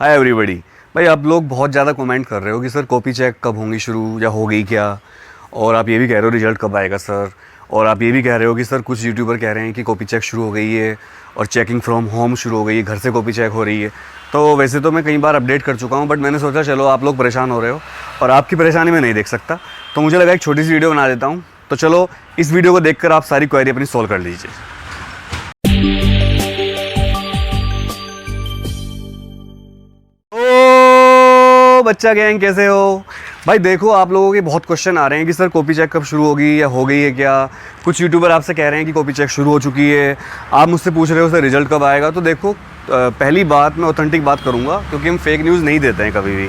Hi everybody. भाई आप लोग बहुत ज़्यादा कमेंट कर रहे हो कि सर कॉपी चेक कब होंगी शुरू या हो गई क्या, और आप ये भी कह रहे हो रिजल्ट कब आएगा सर, और आप ये भी कह रहे हो कि सर कुछ यूट्यूबर कह रहे हैं कि कॉपी चेक शुरू हो गई है और चेकिंग फ्रॉम होम शुरू हो गई है, घर से कॉपी चेक हो रही है। तो वैसे तो मैं कई बार अपडेट कर चुका हूँ, बट मैंने सोचा चलो आप लोग परेशान हो रहे हो और आपकी परेशानी मैं नहीं देख सकता, तो मुझे लगा एक छोटी सी वीडियो बना देता हूँ। तो चलो इस वीडियो को देखकर आप सारी क्वेरी अपनी सॉल्व कर लीजिए। बच्चा गैंग कैसे हो भाई? देखो आप लोगों के बहुत क्वेश्चन आ रहे हैं कि सर कॉपी चेक कब शुरू होगी या हो गई है क्या। कुछ यूट्यूबर आपसे कह रहे हैं कि कॉपी चेक शुरू हो चुकी है, आप मुझसे पूछ रहे हो सर रिजल्ट कब आएगा। तो देखो पहली बात मैं ऑथेंटिक बात करूंगा, क्योंकि हम फेक न्यूज़ नहीं देते हैं कभी भी।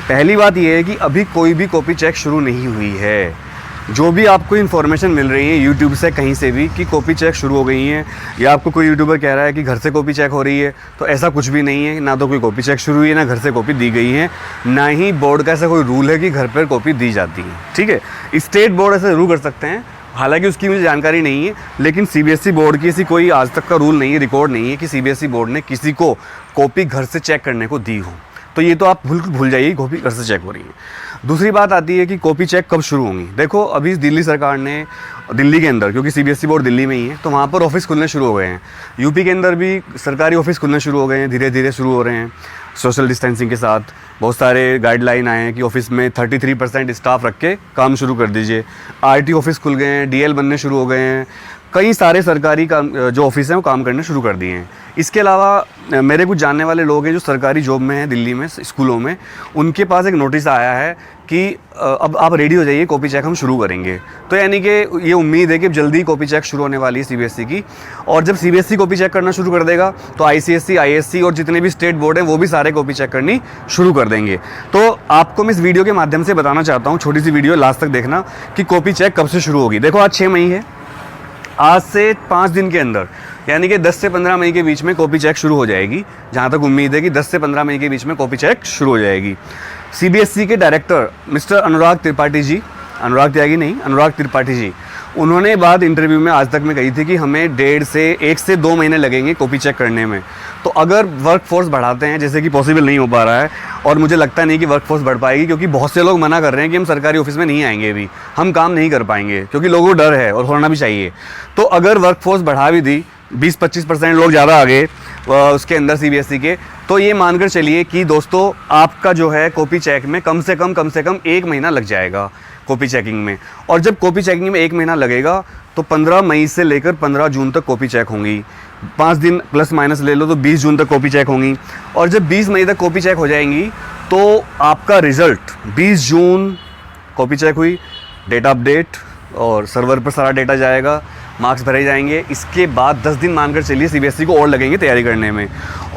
पहली बात ये है कि अभी कोई भी कॉपी चेक शुरू नहीं हुई है। जो भी आपको इन्फॉर्मेशन मिल रही है यूट्यूब से कहीं से भी कि कॉपी चेक शुरू हो गई हैं, या आपको कोई यूट्यूबर कह रहा है कि घर से कॉपी चेक हो रही है, तो ऐसा कुछ भी नहीं है। ना तो कोई कॉपी चेक शुरू हुई है, ना घर से कॉपी दी गई है, ना ही बोर्ड का ऐसा कोई रूल है कि घर पर कॉपी दी जाती है। ठीक है, स्टेट बोर्ड ऐसे जरूर कर सकते हैं, हालांकि उसकी मुझे जानकारी नहीं है, लेकिन सीबीएसई बोर्ड की ऐसी कोई आज तक का रूल नहीं है, रिकॉर्ड नहीं है कि सीबीएसई बोर्ड ने किसी को कॉपी घर से चेक करने को दी हो। तो ये तो आप भूल जाइए, कॉपी घर से चेक हो रही है। दूसरी बात आती है कि कॉपी चेक कब शुरू होंगी। देखो अभी दिल्ली सरकार ने, दिल्ली के अंदर, क्योंकि सीबीएसई बोर्ड दिल्ली में ही है, तो वहाँ पर ऑफिस खुलने शुरू हो गए हैं। यूपी के अंदर भी सरकारी ऑफिस खुलने शुरू हो गए हैं, धीरे धीरे शुरू हो रहे हैं सोशल डिस्टेंसिंग के साथ। बहुत सारे गाइडलाइन आए हैं कि ऑफिस में 33% स्टाफ रख के काम शुरू कर दीजिए। आरटी ऑफिस खुल गए हैं, डीएल बनने शुरू हो गए हैं, कई सारे सरकारी काम जो ऑफिस हैं वो काम करने शुरू कर दिए हैं। इसके अलावा मेरे कुछ जानने वाले लोग हैं जो सरकारी जॉब में हैं दिल्ली में, स्कूलों में, उनके पास एक नोटिस आया है कि अब आप रेडी हो जाइए, कॉपी चेक हम शुरू करेंगे। तो यानी कि ये उम्मीद है कि जल्दी कॉपी चेक शुरू होने वाली है सीबीएसई की। और जब सीबीएसई कॉपी चेक करना शुरू कर देगा तो आईसीएसई, आईएससी और जितने भी स्टेट बोर्ड हैं वो भी सारे कॉपी चेक करनी शुरू कर देंगे। तो आपको मैं इस वीडियो के माध्यम से बताना चाहता हूँ, छोटी सी वीडियो लास्ट तक देखना, कि कॉपी चेक कब से शुरू होगी। देखो आज 6 मई है, आज से 5 दिन के अंदर यानी कि 10 से 15 मई के बीच में कॉपी चेक शुरू हो जाएगी। जहाँ तक उम्मीद है कि 10 से 15 मई के बीच में कॉपी चेक शुरू हो जाएगी। सीबीएसई के डायरेक्टर मिस्टर अनुराग त्रिपाठी जी, अनुराग त्यागी नहीं, अनुराग त्रिपाठी जी, उन्होंने बात इंटरव्यू में आज तक में कही थी कि हमें 1 से 2 महीने लगेंगे कॉपी चेक करने में। तो अगर वर्क फोर्स बढ़ाते हैं, जैसे कि पॉसिबल नहीं हो पा रहा है, और मुझे लगता नहीं कि वर्क फोर्स बढ़ पाएगी, क्योंकि बहुत से लोग मना कर रहे हैं कि हम सरकारी ऑफिस में नहीं आएंगे, भी हम काम नहीं कर पाएंगे, क्योंकि लोगों को डर है और होना भी चाहिए। तो अगर वर्क फोर्स बढ़ा भी दी, 20-25% लोग ज़्यादा आ गए उसके अंदर सीबीएसई के, तो ये मानकर चलिए कि दोस्तों आपका जो है कॉपी चेक में कम से कम 1 महीना लग जाएगा कॉपी चेकिंग में। और जब कॉपी चेकिंग में 1 महीना लगेगा तो 15 मई से लेकर 15 जून तक कॉपी चेक होंगी। 5 दिन प्लस माइनस ले लो तो 20 जून तक कॉपी चेक होंगी। और जब 20 मई तक कॉपी चेक हो जाएंगी तो आपका रिजल्ट 20 जून कॉपी चेक हुई, डेटा अपडेट और सर्वर पर सारा डेटा जाएगा, मार्क्स भरे जाएंगे। इसके बाद 10 दिन मानकर चलिए सीबीएसई को और लगेंगे तैयारी करने में,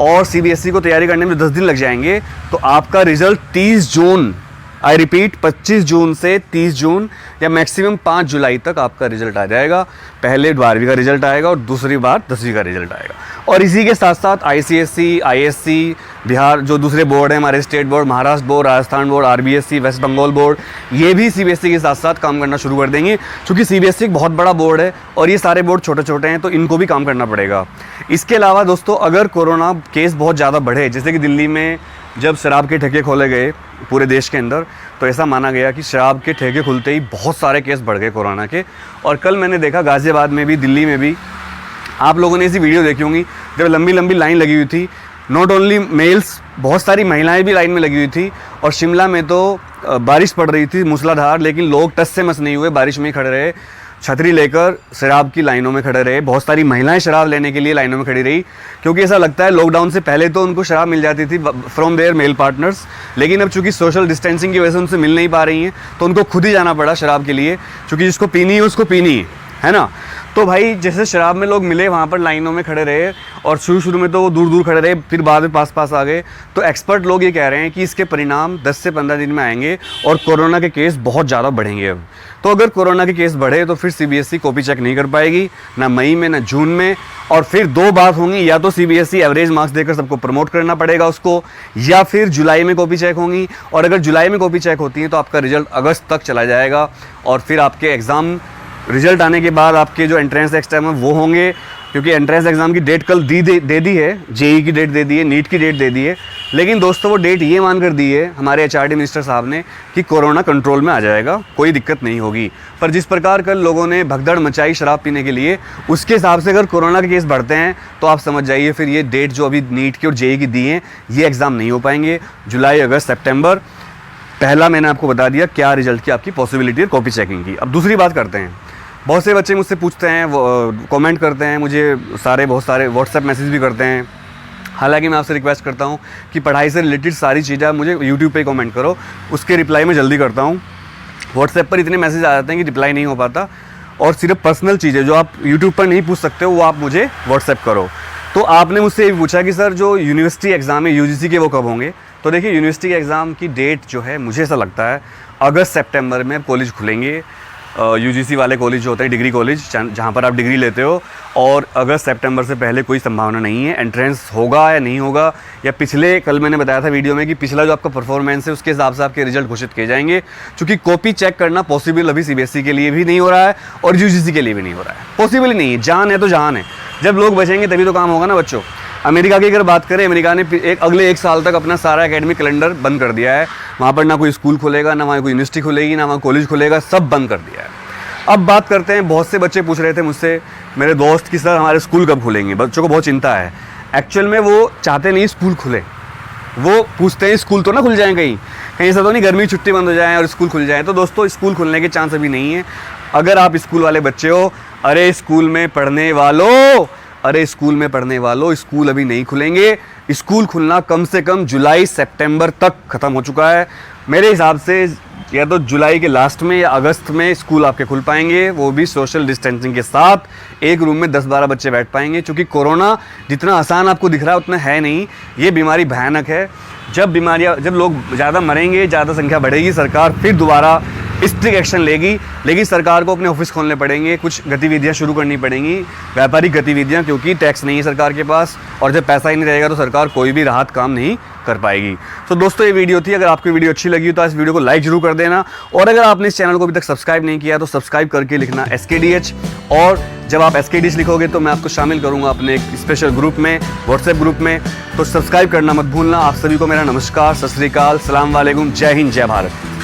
और सीबीएसई को तैयारी करने में 10 दिन लग जाएंगे, तो आपका रिजल्ट 30 जून, आई रिपीट 25 जून से 30 जून या मैक्सिमम 5 जुलाई तक आपका रिजल्ट आ जाएगा। पहले 12वीं का रिजल्ट आएगा और दूसरी बार 10वीं का रिजल्ट आएगा। और इसी के साथ साथ आईसीएसई, आईएससी, बिहार जो दूसरे बोर्ड हैं हमारे state board, Maharashtra board, Rajasthan board, RBSC, West Bengal board, ये भी सीबीएसई के साथ साथ काम करना शुरू कर देंगे। क्योंकि सीबीएसई एक बहुत बड़ा बोर्ड है और ये सारे बोर्ड छोटे छोटे हैं, तो इनको भी काम करना पड़ेगा। इसके अलावा दोस्तों अगर कोरोना केस बहुत ज़्यादा बढ़े, जैसे कि दिल्ली में जब शराब के ठेके खोले गए पूरे देश के अंदर, तो ऐसा माना गया कि शराब के ठेके खुलते ही बहुत सारे केस बढ़ गए कोरोना के। और कल मैंने देखा गाज़ियाबाद में भी, दिल्ली में भी, आप लोगों ने ऐसी वीडियो देखी होंगी जब लंबी लंबी लाइन लगी हुई थी, नॉट ओनली मेल्स, बहुत सारी महिलाएं भी लाइन में लगी हुई थी। और शिमला में तो बारिश पड़ रही थी मूसलाधार, लेकिन लोग टस से मस नहीं हुए, बारिश में ही खड़े रहे, छतरी लेकर शराब की लाइनों में खड़े रहे। बहुत सारी महिलाएं शराब लेने के लिए लाइनों में खड़ी रही, क्योंकि ऐसा लगता है लॉकडाउन से पहले तो उनको शराब मिल जाती थी फ्रॉम देयर मेल पार्टनर्स, लेकिन अब चूंकि सोशल डिस्टेंसिंग की वजह से उनसे मिल नहीं पा रही हैं, तो उनको खुद ही जाना पड़ा शराब के लिए, क्योंकि जिसको पीनी है उसको पीनी है ना। तो भाई जैसे शराब में लोग मिले, वहाँ पर लाइनों में खड़े रहे, और शुरू में तो वो दूर दूर खड़े रहे, फिर बाद में पास आ गए। तो एक्सपर्ट लोग ये कह रहे हैं कि इसके परिणाम 10 से 15 दिन में आएंगे और कोरोना के केस बहुत ज़्यादा बढ़ेंगे अब। तो अगर कोरोना के केस बढ़े तो फिर सीबीएसई कॉपी चेक नहीं कर पाएगी, ना मई में ना जून में। और फिर 2 बात होंगी, या तो सीबीएसई एवरेज मार्क्स देकर सबको प्रमोट करना पड़ेगा उसको, या फिर जुलाई में कॉपी चेक होंगी। और अगर जुलाई में कॉपी चेक होती है तो आपका रिजल्ट अगस्त तक चला जाएगा, और फिर आपके एग्ज़ाम रिजल्ट आने के बाद आपके जो एंट्रेंस एग्जाम है वो होंगे, क्योंकि एंट्रेंस एग्ज़ाम की डेट कल दे दी है, जेई की डेट दे दी है, नीट की डेट दे दी है। लेकिन दोस्तों वो डेट ये मान कर दी है हमारे HRD मिनिस्टर साहब ने कि कोरोना कंट्रोल में आ जाएगा, कोई दिक्कत नहीं होगी। पर जिस प्रकार कल लोगों ने भगदड़ मचाई शराब पीने के लिए, उसके हिसाब से अगर कोरोना के केस बढ़ते हैं तो आप समझ जाइए फिर ये डेट जो अभी नीट की और JEE की दी हैं ये एग्ज़ाम नहीं हो पाएंगे। जुलाई, अगस्त, सितंबर, पहला मैंने आपको बता दिया क्या रिजल्ट की आपकी पॉसिबिलिटी है कॉपी चेकिंग की। अब दूसरी बात करते हैं। बहुत से बच्चे मुझसे पूछते हैं, कमेंट करते हैं, मुझे बहुत सारे व्हाट्सएप मैसेज भी करते हैं। हालांकि मैं आपसे रिक्वेस्ट करता हूं कि पढ़ाई से रिलेटेड सारी चीज़ें आप मुझे यूट्यूब पे कमेंट करो, उसके रिप्लाई मैं जल्दी करता हूं। व्हाट्सएप पर इतने मैसेज आ जाते हैं कि रिप्लाई नहीं हो पाता, और सिर्फ पर्सनल चीज़ें जो आप यूट्यूब पर नहीं पूछ सकते हो वो आप मुझे व्हाट्सएप करो। तो आपने मुझसे ये पूछा कि सर जो यूनिवर्सिटी एग्ज़ाम है UGC के वो कब होंगे। तो देखिए यूनिवर्सिटी के एग्ज़ाम की डेट जो है मुझे ऐसा लगता है अगस्त सितंबर में कॉलेज खुलेंगे। UGC वाले कॉलेज जो होते हैं डिग्री कॉलेज जहाँ पर आप डिग्री लेते हो, और अगस्त सितंबर से पहले कोई संभावना नहीं है। एंट्रेंस होगा या नहीं होगा, या पिछले कल मैंने बताया था वीडियो में कि पिछला जो आपका परफॉर्मेंस है उसके हिसाब से आपके रिजल्ट घोषित किए जाएंगे। क्योंकि कॉपी चेक करना पॉसिबल अभी CBSE के लिए भी नहीं हो रहा है और UGC के लिए भी नहीं हो रहा है, पॉसिबल ही नहीं है। जान है तो जहान है, जब लोग बचेंगे तभी तो काम होगा ना बच्चों। अमेरिका की अगर बात करें, अमेरिका ने अगले 1 साल तक अपना सारा एकेडमिक कैलेंडर बंद कर दिया है। वहाँ पर ना कोई स्कूल खुलेगा, ना वहाँ कोई यूनिवर्सिटी खुलेगी, ना वहाँ कॉलेज खुलेगा, सब बंद कर दिया है। अब बात करते हैं, बहुत से बच्चे पूछ रहे थे मुझसे, मेरे दोस्त कि सर हमारे स्कूल कब खुलेंगे। बच्चों को बहुत चिंता है। एक्चुअल में वो चाहते नहीं स्कूल खुले, वो पूछते हैं स्कूल तो ना खुल जाएँ, कहीं ऐसा तो नहीं गर्मी की छुट्टी बंद हो जाए और स्कूल खुल जाए। तो दोस्तों स्कूल खुलने के चांस अभी नहीं है। अगर आप स्कूल वाले बच्चे हो, अरे स्कूल में पढ़ने वालों, स्कूल अभी नहीं खुलेंगे। स्कूल खुलना कम से कम जुलाई सितंबर तक ख़त्म हो चुका है। मेरे हिसाब से या तो जुलाई के लास्ट में या अगस्त में स्कूल आपके खुल पाएंगे, वो भी सोशल डिस्टेंसिंग के साथ। एक रूम में 10-12 बच्चे बैठ पाएंगे, क्योंकि कोरोना जितना आसान आपको दिख रहा है उतना है नहीं। ये बीमारी भयानक है। जब लोग ज़्यादा मरेंगे, ज़्यादा संख्या बढ़ेगी, सरकार फिर दोबारा स्ट्रिक्ट एक्शन लेगी। लेकिन सरकार को अपने ऑफिस खोलने पड़ेंगे, कुछ गतिविधियां शुरू करनी पड़ेंगी, व्यापारिक गतिविधियां, क्योंकि टैक्स नहीं है सरकार के पास, और जब पैसा ही नहीं रहेगा तो सरकार कोई भी राहत काम नहीं कर पाएगी। तो दोस्तों ये वीडियो थी। अगर आपको वीडियो अच्छी लगी तो इस वीडियो को लाइक जरूर कर देना, और अगर आपने इस चैनल को अभी तक सब्सक्राइब नहीं किया तो सब्सक्राइब करके लिखना SKDH। और जब आप SKDH लिखोगे तो मैं आपको शामिल करूंगा अपने एक स्पेशल ग्रुप में, व्हाट्सएप ग्रुप में। तो सब्सक्राइब करना मत भूलना। आप सभी को मेरा नमस्कार, सत श्री अकाल, सलाम वालेकुम, जय हिंद, जय भारत।